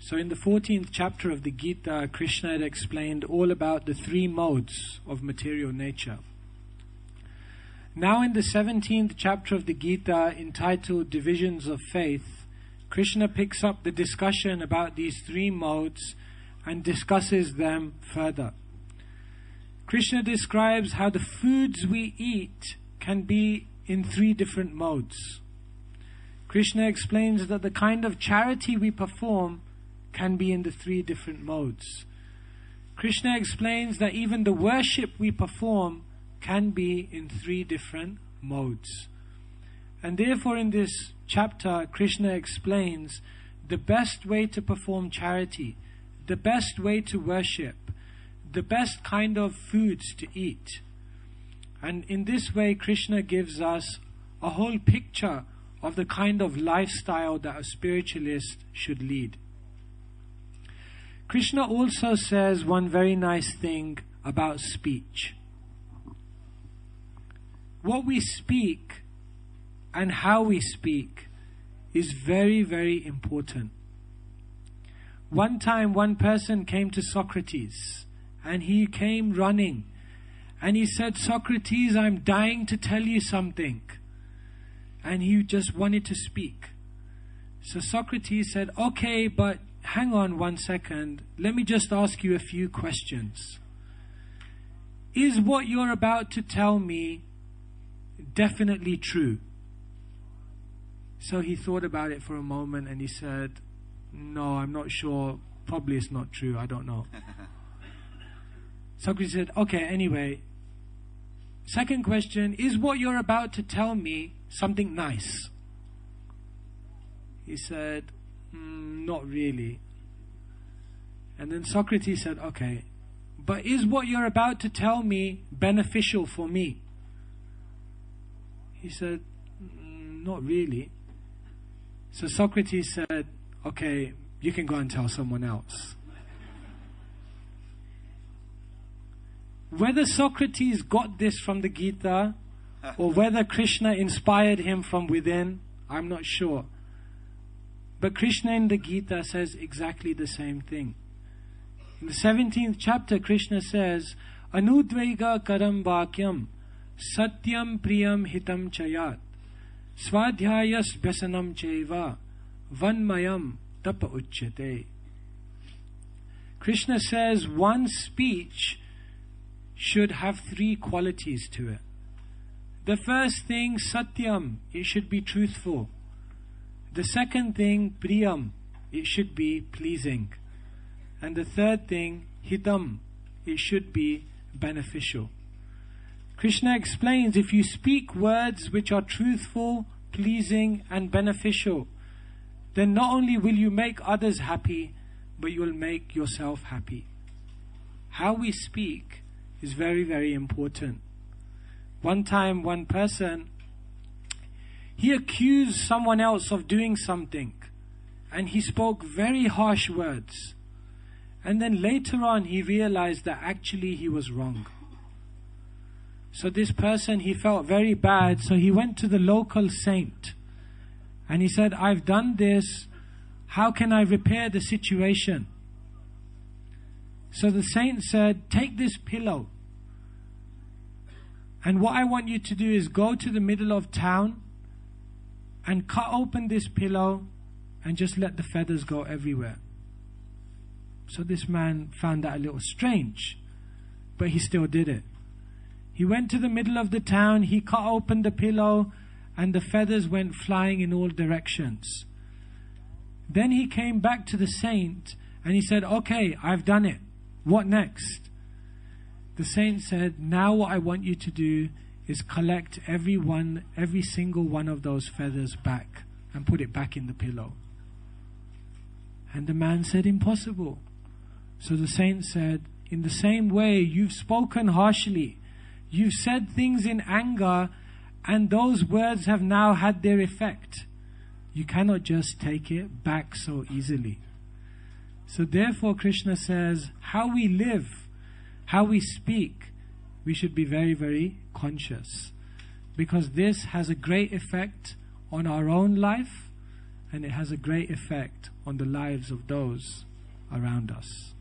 So in the 14th chapter of the Gita, Krishna had explained all about the three modes of material nature. Now in the 17th chapter of the Gita, entitled Divisions of Faith, Krishna picks up the discussion about these three modes and discusses them further. Krishna describes how the foods we eat can be in three different modes. Krishna explains that the kind of charity we perform can be in the three different modes. Krishna explains that even the worship we perform can be in three different modes. And therefore in this chapter, Krishna explains the best way to perform charity, the best way to worship, the best kind of foods to eat. And in this way, Krishna gives us a whole picture of the kind of lifestyle that a spiritualist should lead. Krishna also says one very nice thing about speech. What we speak and how we speak is very, very important. One time, one person came to Socrates and he came running and he said, "Socrates, I'm dying to tell you something." And he just wanted to speak. So Socrates said, "Okay, but hang on one second. Let me just ask you a few questions. Is what you're about to tell me definitely true?" So he thought about it for a moment and he said, "No, I'm not sure. Probably it's not true. I don't know." Socrates said, "Okay, anyway. Second question, is what you're about to tell me something nice?" He said, "Not really." And then Socrates said, "Okay, but is what you're about to tell me beneficial for me?" He said, "Not really." So Socrates said, "Okay, you can go and tell someone else." Whether Socrates got this from the Gita or whether Krishna inspired him from within, I'm not sure. But Krishna in the Gita says exactly the same thing. In the 17th chapter, Krishna says, "Anudvaiga karam vakyam satyam priyam hitam chayat swadhyayas bhasanam cheva vanmayam tapa uchyate." Krishna says one speech should have three qualities to it. The first thing, satyam, it should be truthful. The second thing, priyam, it should be pleasing. And the third thing, hitam, it should be beneficial. Krishna explains, if you speak words which are truthful, pleasing and beneficial, then not only will you make others happy, but you will make yourself happy. How we speak is very, very important. One time, one person, he accused someone else of doing something and he spoke very harsh words. And then later on he realized that actually he was wrong. So this person, he felt very bad, so he went to the local saint and he said, "I've done this, how can I repair the situation?" So the saint said, "Take this pillow, and what I want you to do is go to the middle of town and cut open this pillow and just let the feathers go everywhere." So this man found that a little strange, but he still did it. He went to the middle of the town, he cut open the pillow, and the feathers went flying in all directions. Then he came back to the saint and he said, "Okay, I've done it. What next?" The saint said, "Now what I want you to do is collect every single one of those feathers back and put it back in the pillow." And the man said, "Impossible." So the saint said, "In the same way, you've spoken harshly. You've said things in anger, and those words have now had their effect. You cannot just take it back so easily." So therefore Krishna says, how we live, how we speak, we should be very, very conscious. Because this has a great effect on our own life and it has a great effect on the lives of those around us.